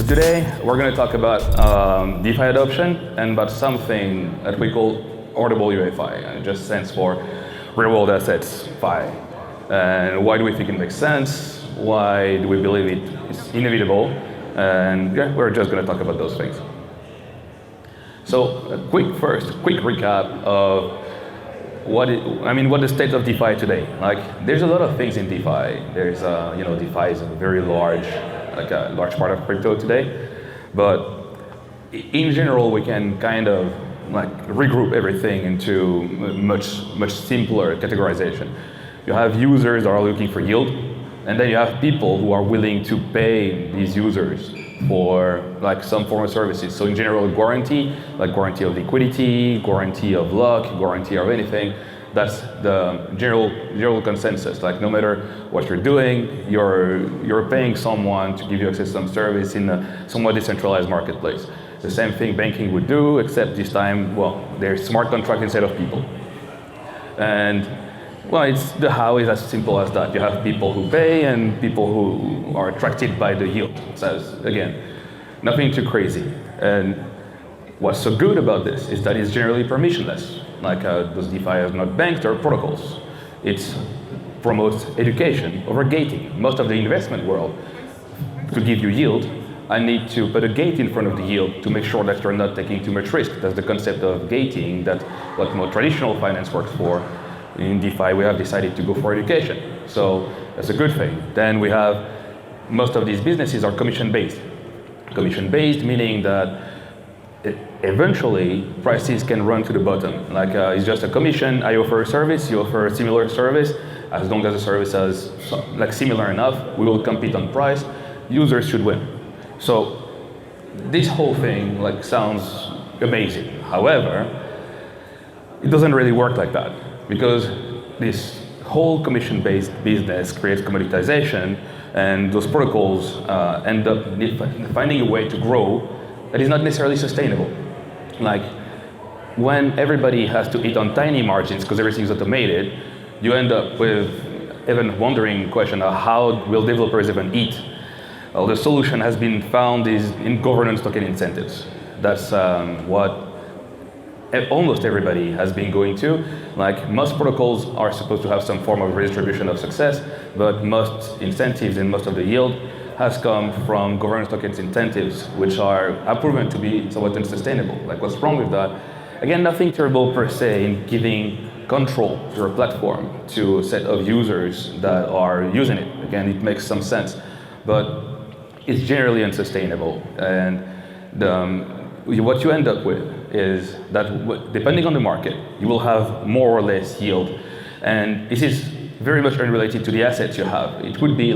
Today, we're going to talk about DeFi adoption and about something that we call RWAFi, and it just stands for Real World Assets Fi. And why do we think it makes sense? Why do we believe it's inevitable? And yeah, we're just going to talk about those things. So, a quick recap of what the state of DeFi today. Like, there's a lot of things in DeFi. There's, DeFi is a very large part of crypto today. But in general, we can kind of regroup everything into much simpler categorization. You have users that are looking for yield, and then you have people who are willing to pay these users for some form of services. So in general, guarantee of liquidity, guarantee of luck, guarantee of anything. That's the general consensus. No matter what you're doing, you're paying someone to give you access to some service in a somewhat decentralized marketplace. The same thing banking would do, except this time, there's smart contract instead of people. And the how is as simple as that. You have people who pay and people who are attracted by the yield. So again, nothing too crazy. And what's so good about this is that it's generally permissionless. Those DeFi are not banks, they're protocols. It promotes education over gating. Most of the investment world, to give you yield, I need to put a gate in front of the yield to make sure that you're not taking too much risk. That's the concept of gating, that's what more traditional finance works for. In DeFi, we have decided to go for education. So that's a good thing. Then we have, most of these businesses are commission-based. Commission-based meaning that eventually prices can run to the bottom. It's just a commission, I offer a service, you offer a similar service. As long as the service is similar enough, we will compete on price. Users should win. So this whole thing sounds amazing. However, it doesn't really work like that, because this whole commission-based business creates commoditization, and those protocols end up finding a way to grow that is not necessarily sustainable. When everybody has to eat on tiny margins because everything's automated, you end up with even wondering question of how will developers even eat? Well, the solution has been found is in governance token incentives. That's what almost everybody has been going to. Most protocols are supposed to have some form of redistribution of success, but most incentives and most of the yield has come from governance tokens incentives, which are proven to be somewhat unsustainable. What's wrong with that? Again, nothing terrible per se in giving control to your platform to a set of users that are using it. Again, it makes some sense, but it's generally unsustainable. And what you end up with is that depending on the market, you will have more or less yield. And this is very much unrelated to the assets you have. It would be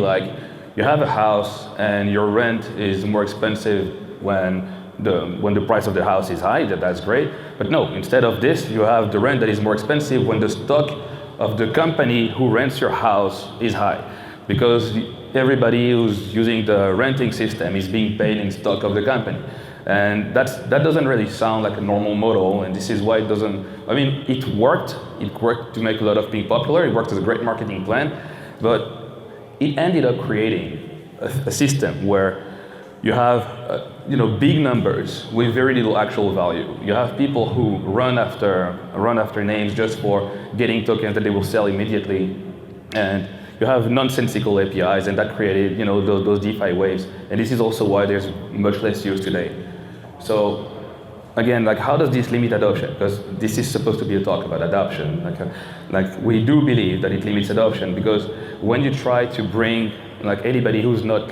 you have a house and your rent is more expensive when the price of the house is high. That's great. But no, instead of this, you have the rent that is more expensive when the stock of the company who rents your house is high. Because everybody who's using the renting system is being paid in stock of the company. And that doesn't really sound like a normal model, and this is why it doesn't, it worked to make a lot of things popular, it worked as a great marketing plan, but it ended up creating a system where you have big numbers with very little actual value. You have people who run after names just for getting tokens that they will sell immediately, and you have nonsensical APIs, and that created those DeFi waves. And this is also why there's much less use today. So again, how does this limit adoption? Because this is supposed to be a talk about adoption. We do believe that it limits adoption, because when you try to bring anybody who's not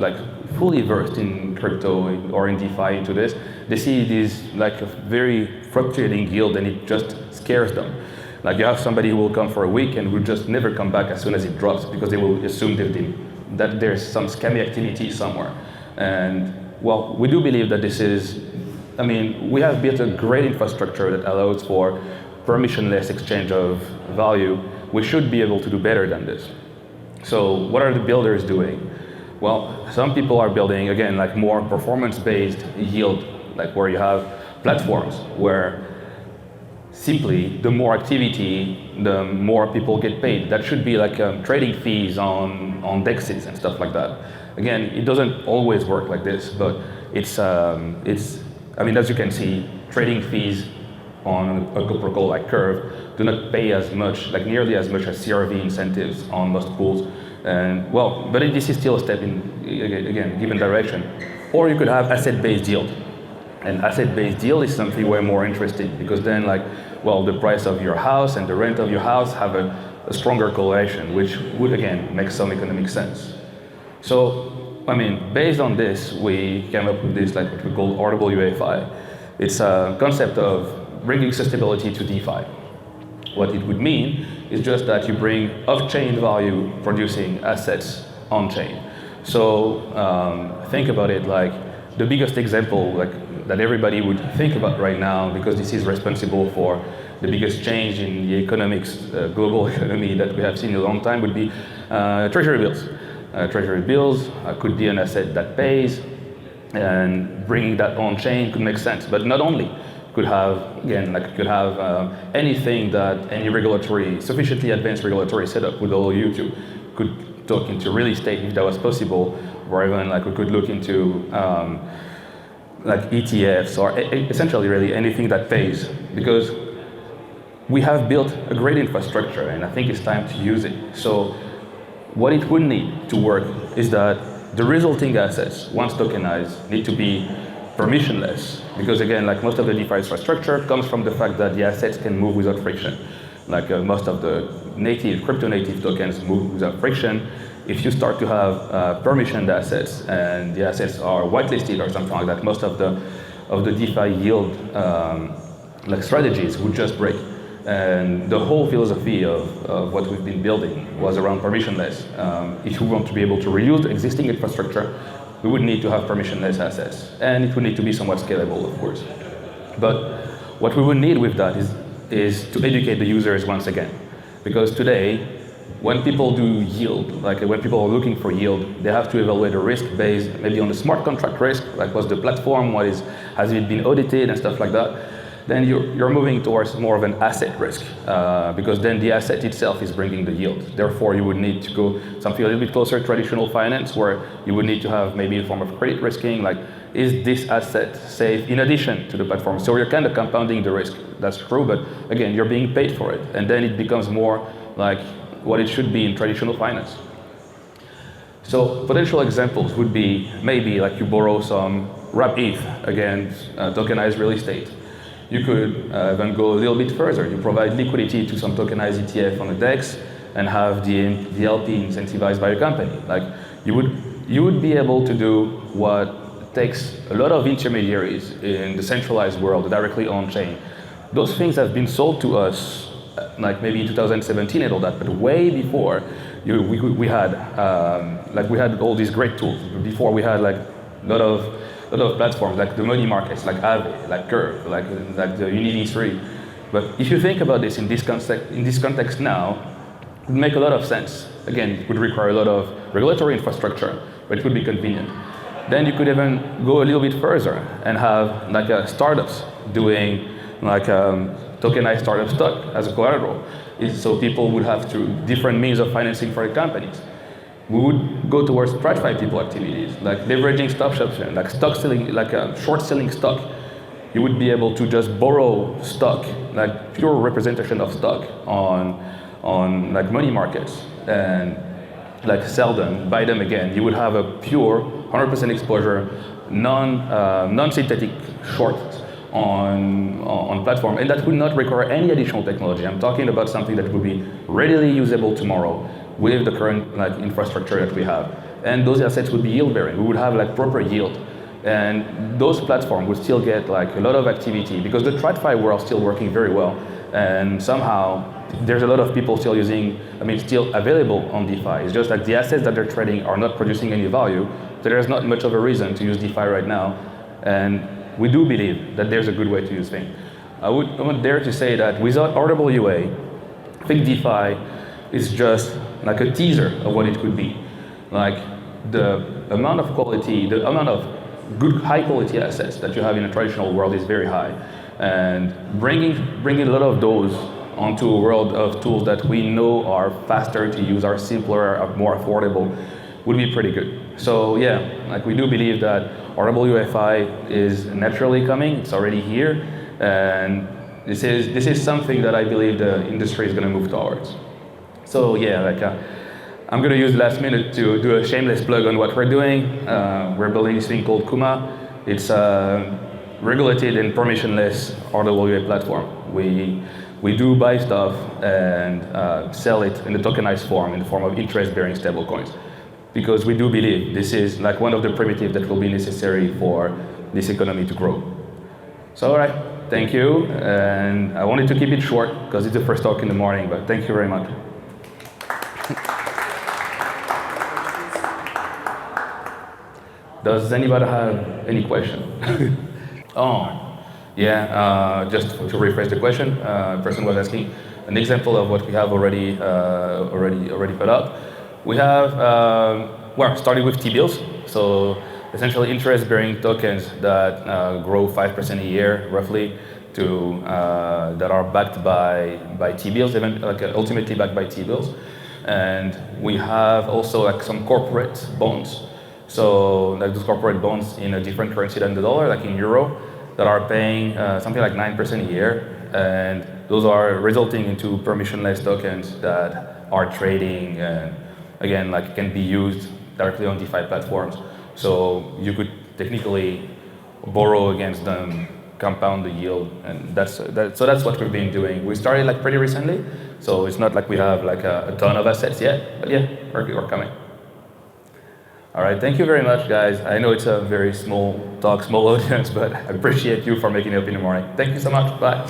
fully versed in crypto or in DeFi into this, they see this a very fluctuating yield, and it just scares them. You have somebody who will come for a week and will just never come back as soon as it drops, because they will assume that there's some scammy activity somewhere. And we do believe that this is, we have built a great infrastructure that allows for permissionless exchange of value. We should be able to do better than this. So what are the builders doing? Well, some people are building, again, more performance-based yield, where you have platforms where simply, the more activity, the more people get paid. That should be like trading fees on dexes and stuff like that. Again, it doesn't always work like this, but it's I mean, as you can see, trading fees on a protocol like Curve do not pay as much, like nearly as much as CRV incentives on most pools. And well, but this is still a step in, again, given direction. Or you could have asset-based yield. And asset-based yield is something way more interesting, because then, like, well, the price of your house and the rent of your house have a stronger correlation, which would, again, make some economic sense. So, I mean, based on this, we came up with this, like what we call RWAFi. It's a concept of bringing sustainability to DeFi. What it would mean is just that you bring off-chain value producing assets on-chain. So think about it like the biggest example like that everybody would think about right now, because this is responsible for the biggest change in the economics, global economy that we have seen in a long time, would be treasury bills. Treasury bills could be an asset that pays, and bringing that on-chain could make sense. But not only. Could have, again, like could have anything that any regulatory, sufficiently advanced regulatory setup would allow you to, could talk into real estate if that was possible, or even like we could look into like ETFs, or essentially really anything that pays, because we have built a great infrastructure and I think it's time to use it. So what it would need to work is that the resulting assets, once tokenized, need to be permissionless, because again, like most of the DeFi infrastructure comes from the fact that the assets can move without friction. Like most of the native, crypto-native tokens move without friction. If you start to have permissioned assets and the assets are whitelisted or something like that, most of the DeFi yield like strategies would just break. And the whole philosophy of what we've been building was around permissionless. If we want to be able to reuse existing infrastructure, we would need to have permissionless assets, and it would need to be somewhat scalable, of course. But what we would need with that is to educate the users once again, because today, when people do yield, like when people are looking for yield, they have to evaluate the risk based maybe on the smart contract risk, like what's the platform, has it been audited and stuff like that. Then you're moving towards more of an asset risk, because then the asset itself is bringing the yield. Therefore, you would need to go something a little bit closer to traditional finance, where you would need to have maybe a form of credit risking, like is this asset safe in addition to the platform? So you're kind of compounding the risk, that's true, but again, you're being paid for it. And then it becomes more like what it should be in traditional finance. So potential examples would be maybe like you borrow some RWAFi against tokenized real estate. You could then go a little bit further. You provide liquidity to some tokenized ETF on the DEX and have the LP incentivized by a company. Like you would be able to do what takes a lot of intermediaries in the centralized world directly on chain. Those things have been sold to us like maybe in 2017 and all that, but way before we had all these great tools. Before we had like a lot of platforms like the money markets, like Aave, like Curve, like the Unity3. But if you think about this in this context now, it would make a lot of sense. Again, it would require a lot of regulatory infrastructure, but it would be convenient. Then you could even go a little bit further and have like startups doing like tokenized startup stock as a collateral. So people would have different means of financing for the companies. We would go towards TradFi people activities, like leveraging stock option, like stock selling, like short selling stock. You would be able to just borrow stock, like pure representation of stock on like money markets, and like sell them, buy them again. You would have a pure 100% exposure, non-synthetic short on platform, and that would not require any additional technology. I'm talking about something that would be readily usable tomorrow with the current like infrastructure that we have, and those assets would be yield bearing. We would have like proper yield, and those platforms would still get like a lot of activity because the TradFi world is still working very well, and somehow there's a lot of people still using, still available on DeFi. It's just that the assets that they're trading are not producing any value, so there's not much of a reason to use DeFi right now, and we do believe that there's a good way to use things. I would dare to say that without RWA, I think DeFi is just like a teaser of what it could be. Like the amount of quality, the amount of good high quality assets that you have in a traditional world is very high. and bringing a lot of those onto a world of tools that we know are faster to use, are simpler, are more affordable, would be pretty good. So yeah, like we do believe that RWAFi is naturally coming. It's already here, and this is something that I believe the industry is going to move towards. So yeah, like I'm going to use the last minute to do a shameless plug on what we're doing. We're building this thing called Kuma. It's a regulated and permissionless RWA platform. We do buy stuff and sell it in a tokenized form, in the form of interest-bearing stablecoins, because we do believe this is like one of the primitives that will be necessary for this economy to grow. So all right, thank you. And I wanted to keep it short because it's the first talk in the morning, but thank you very much. Does anybody have any question? Oh, yeah, just to rephrase the question, the person was asking an example of what we have already put up. We have, well, starting with T-bills, so essentially interest-bearing tokens that grow 5% a year, roughly, to that are backed by T-bills, even like ultimately backed by T-bills. And we have also like some corporate bonds. So like those corporate bonds in a different currency than the dollar, like in euro, that are paying something like 9% a year. And those are resulting into permissionless tokens that are trading and again, like can be used directly on DeFi platforms. So you could technically borrow against them, compound the yield, and that's what we've been doing. We started like pretty recently, so it's not like we have like a ton of assets yet, but yeah, we're coming. All right, thank you very much, guys. I know it's a very small talk, small audience, but I appreciate you for making it up in the morning. Thank you so much. Bye.